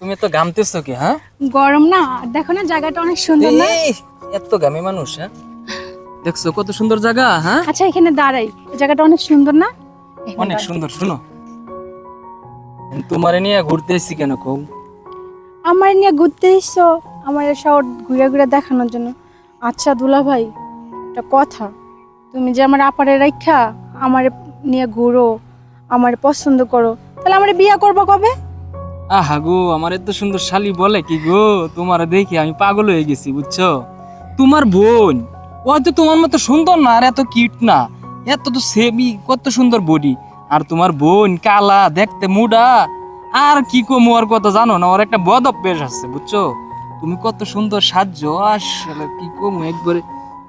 তুমি তো ঘামতেছো কি? হ্যাঁ, গরম না? দেখো না জায়গাটা অনেক সুন্দর না? এত ঘামে মানুষ। হ্যাঁ, দেখছো কত সুন্দর জায়গা। হ্যাঁ, আচ্ছা এখানে দাঁড়াই, এই জায়গাটা অনেক সুন্দর না? এখানে অনেক দাঁড়াই। সুন্দর। শুনো, তোমারে নিয়ে ঘুরতে এসেছি কেন কও? আমার নিয়ে ঘুরতে এসছো? আমার শহর ঘুরে ঘুরে দেখানোর জন্য? আচ্ছা দুলা ভাই, একটা কথা, তুমি যে আমার আপারে রাখা আমার নিয়ে ঘুরো, আমার পছন্দ করো, তাহলে আমার বিয়ে করবো কবে? আহা গো, আমার এত সুন্দর শালি বলে কি গো, তোমার দেখে আমি পাগল হয়ে গেছি বুঝছো। তোমার বোন হয়তো তোমার মতো সুন্দর না, আর এত কিউট না, এত তো সেমি, কত সুন্দর বডি। আর তোমার বোন কালা, দেখতে মুডা। আর কি কমু, আর কত জানো না, ওর একটা বদ অভ্যাস আছে বুঝছো। তুমি কত সুন্দর সাজ্য, আসলে কি কমু একবারে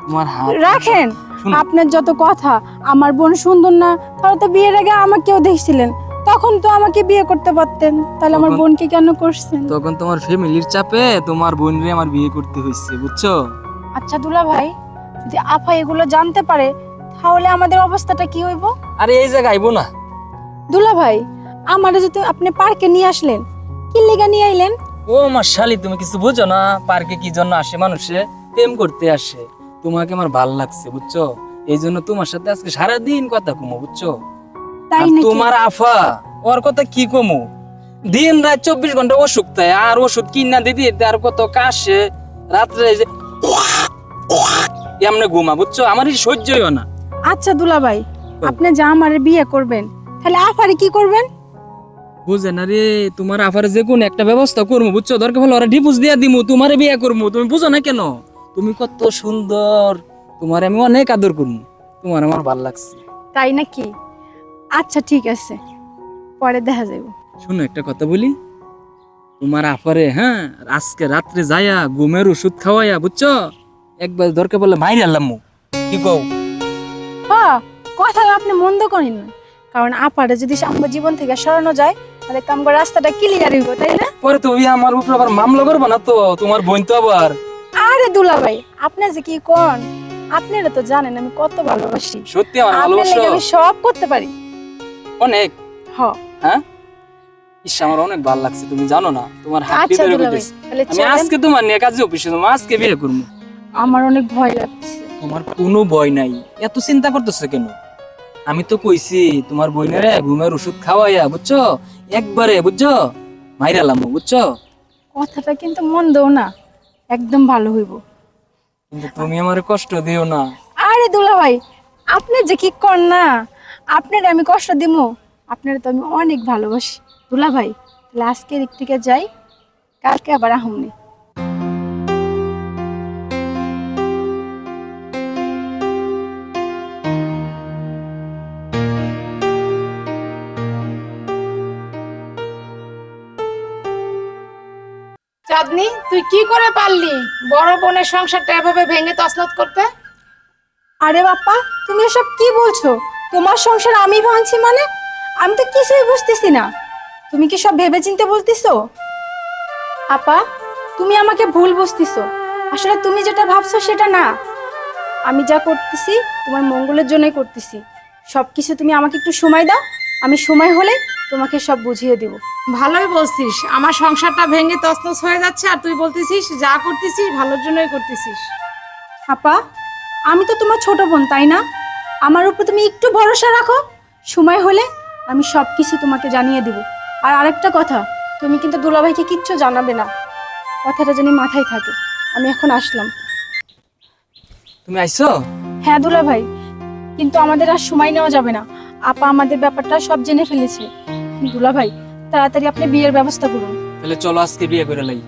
তোমার হাত। রাখেন শোনো, আপনার যত কথা। আমার বোন সুন্দর না, তাহলে তো বিয়ের আগে আমাকেও দেখছিলেন, তখন তো আমাকে বিয়ে করতে পারতেন, তাহলে আমার তখন- বোনকে কেন করছেন? তখন তোমার ফ্যামিলির চাপে তোমার বোনরে আমার বিয়ে করতে হয়েছে বুঝছো। আচ্ছা দুলা ভাই, যদি আপা এগুলো জানতে পারে তাহলে আমাদের অবস্থাটা কি হইব? আরে এই জায়গায় আইবো না। দুলা ভাই, আমারে যদি আপনি পার্কে নিয়ে আসলেন, কি লেগা নিয়ে আইলেন? ও আমার শালি, তুমি কিছু বুঝো না, পার্কে কি জন্য আসে মানুষে? প্রেম করতে আসে। তোমাকে আমার ভাল লাগছে বুঝছো, এই জন্য তোমার সাথে আজকে সারাদিন কথা কমো বুঝছো। তাই আর নাকি? তোমার আফা, ওর কথা কি কমো, দিন রাত 24 ঘন্টা ওষুধ দেয়, আর ওষুধ কিনা দিদি আর কত কাশে, রাত্রে এই যে এমনি ঘুমা বুঝছো, আমার এই সহ্যই হয় না। আচ্ছা দুলা ভাই, আপনি যা আমারে বিয়ে করবেন, তাহলে আফারে কি করবেন? বুঝে না রে, তোমার আফারে যে কোনো একটা ব্যবস্থা করবো বুঝছো, দরকার হলে ওরা ডিভোর্স দিয়ে দিমু, তোমারে বিয়ে করবো। তুমি বুঝো না কেন? তুমি কত সুন্দর, তোমার আমি অনেক আদর করবো, তোমার আমার ভাল লাগছে। তাই নাকি? আচ্ছা ঠিক আছে, পরে দেখা যাবে। শোনো একটা কথা বলি, তোমার আফারে হ্যাঁ আজকে রাত্রে যায়া ঘুমের ওষুধ খাওয়াইয়া বুঝছো, একবার দরকার পড়লে মাইরে আনলাম। কি কও? হ্যাঁ, কথা আপনি মন্দ করেন না, কারণ আপারে যদি আমার জীবন থেকে সরানো যায় তাহলে তো আমার রাস্তাটা ক্লিয়ার হইব, তাই না? পরে তো ওই আমার উপর আবার মামলা করবো না তো, তোমার বোন তো আবার। আরে দুলা ভাই, আপনি যে কি কোন, আপনারা তো জানেন আমি কত ভালোবাসি। সত্যি আমার আপনার ভালোবাসো লাগি আমি সব করতে পারি। অনেক। হ। হ্যাঁ, ইস আমার অনেক ভালো লাগছে, তুমি জানো না, তোমার হাত আচ্ছা ভিতরে দুলা ভাই, কইতেছে। তাহলে আমি চলেন। আজকে তোমার নিয়ে কাজে অফিসে যাবো, আজকে বিয়ে করবো। আমার অনেক ভয় লাগছে। তোমার কোনো ভয় নাই, এত চিন্তা করতেছো কেন? আমি তো কইছি তোমার বইনেরে ঘুমের ওষুধ খাওয়াইয়া বুঝছো, একবারে বুঝছো মাইরালাম বুঝছো। কথাটা কিন্তু মন্দও না, একদম ভালো হইব। কিন্তু তুমি আমার কষ্ট দিও না। আরে দুলা ভাই, আপনি যে কি কর না, আপনার আমি কষ্ট দিমু? আপনার তো আমি অনেক ভালোবাসি দুলা ভাই। তাহলে আজকে দিক থেকে যাই, কালকে আবার আহমনি। চাঁদনি, তুই কি করে পারলি বড় বোনের সংসারটা এভাবে ভেঙে তছনছ করতে? আরে বাপ্পা, তুমি এসব কি বলছো? তোমার সংসার আমি ভাঙছি মানে? আমি তো কিছুই বুঝতেছি না। তুমি কি সব ভেবেচিন্তে বলতেছো? আপা, তুমি আমাকে ভুল বুঝতেছো। আসলে তুমি যেটা ভাবছো সেটা না। আমি যা করতেছি তোমার মঙ্গলের জন্যই করতেছি। সবকিছু তুমি আমাকে একটু সময় দাও, আমি সময় হলে তোমাকে সব বুঝিয়ে দেব। ভালোই বলছিস, আমার সংসারটা ভেঙে তছনছ হয়ে যাচ্ছে আর তুই বলতেছিস যা করতেছিস ভালোর জন্যই করতেছিস। আপা, আমি তো তোমার ছোট বোন, তাই না? আমার উপর তুমি একটু ভরসা রাখো, সময় হলে আমি সব কিছু তোমাকে জানিয়ে দেব। আর আরেকটা কথা, তুমি কিন্তু দুলাভাইকে কিচ্ছু জানাবে না, কথাটা জানি মাথায় থাকে। আমি এখন আসলাম। তুমি আইছো? হ্যাঁ দুলাভাই, কিন্তু আমাদের আর সময় নেওয়া যাবে না। আপা আমাদের ব্যাপারটা সব জেনে ফেলেছে। দুলাভাই, তাড়াতাড়ি আপনি বিয়ের ব্যবস্থা করুন। তাহলে চলো আজকে বিয়ে করে লাই।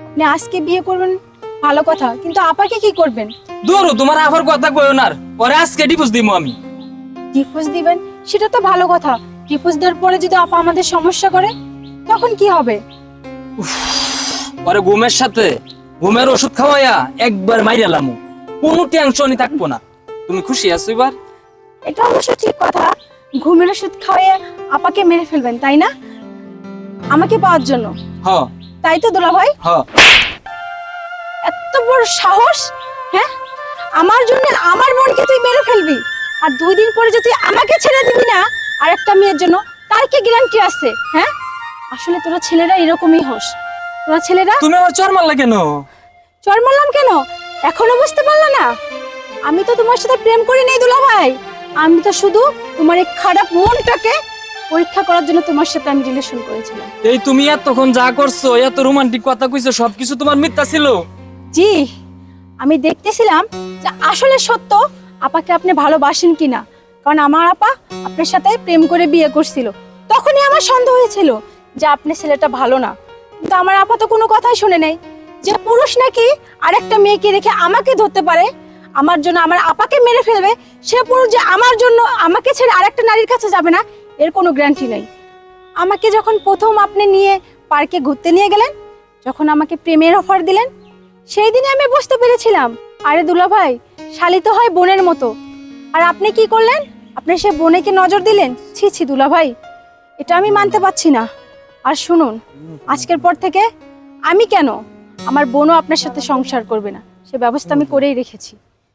আপনি আজকে বিয়ে করবেন ভালো কথা, কিন্তু আপাকে কি করবেন? দূর, তোমার আফার কথা কইও না, পরে আজকে ডিভোর্স দিমু আমি। ডিভোর্স দিবেন সেটা তো ভালো কথা, ডিভোর্স দেওয়ার পরে যদি আপা আমাদের সমস্যা করে তখন কি হবে? পরে ঘুমের সাথে ঘুমের ওষুধ খাওয়াইয়া একবার মাইরালাম, কোনো টেনশনই থাকবো না। তুমি খুশি আছো এবার? এটা অবশ্য ঠিক কথা, ঘুমের ওষুধ খাওয়াইয়ে আপাকে মেরে ফেলবেন তাই না, আমাকে পাওয়ার জন্য? হ তাই তো দুলাভাই? হ। এত বড় সাহস! হ্যাঁ, আমার জন্য আমার বোনকে তুই মেরে ফেলবি, আর 2 দিন পরে যদি আমাকে ছেড়ে দিবি না আর একটা মেয়ের জন্য, তার কি গ্যারান্টি আছে? হ্যাঁ, আসলে তোরা ছেলেরা এরকমই হোস। তোরা ছেলেরা তুমি আমার চর মারলা কেন? চর মারলাম কেন এখনো বুঝতে পারলা না? আমি তো তোমার সাথে প্রেম করি নাই দুলা ভাই। আমি তো শুধু তোমার এই খারাপ মনটাকে পরীক্ষা করার জন্য তোমার সাথে আমি রিলেশন করেছিলাম। এই তুমি এতক্ষণ যা করছো, এত রোমান্টিক কথা কইছো, সবকিছু তোমার মিথ্যা ছিল। জি, আমি দেখতেছিলাম যে আসলে সত্য আপাকে আপনি ভালোবাসেন কিনা। কারণ আমার আপা আপনার সাথে প্রেম করে বিয়ে করছিল, তখনই আমার সন্দেহ হয়েছিল যে আপনি ছেলেটা ভালো না। কিন্তু আমার আপা তো কোনো কথাই শুনে নাই যে পুরুষ নাকি আরেকটা মেয়েকে রেখে আমাকে ধরতে পারে, আমার জন্য আমার আপাকে মেরে ফেলবে। সে পুরুষ যে আমার জন্য আমাকে ছেড়ে আরেকটা নারীর কাছে যাবে না, এর কোনো গ্যারান্টি নেই। আমাকে যখন প্রথম আপনি নিয়ে পার্কে ঘুরতে নিয়ে গেলেন, যখন আমাকে প্রেমের অফার দিলেন, সেই দিনে আমি বুঝতে পেরেছিলাম আরে দুলা ভাই, শালি তো হয় বোনের মতো। আর আপনি কি করলেন? আপনি সে বোনেকে নজর দিলেন। ছি ছি দুলা ভাই, এটা আমি মানতে পারছি না। আর শুনুন, আজকের পর থেকে আমি কেন, আমার বোনও আপনার সাথে সংসার করবে না, সে ব্যবস্থা আমি করেই রেখেছি।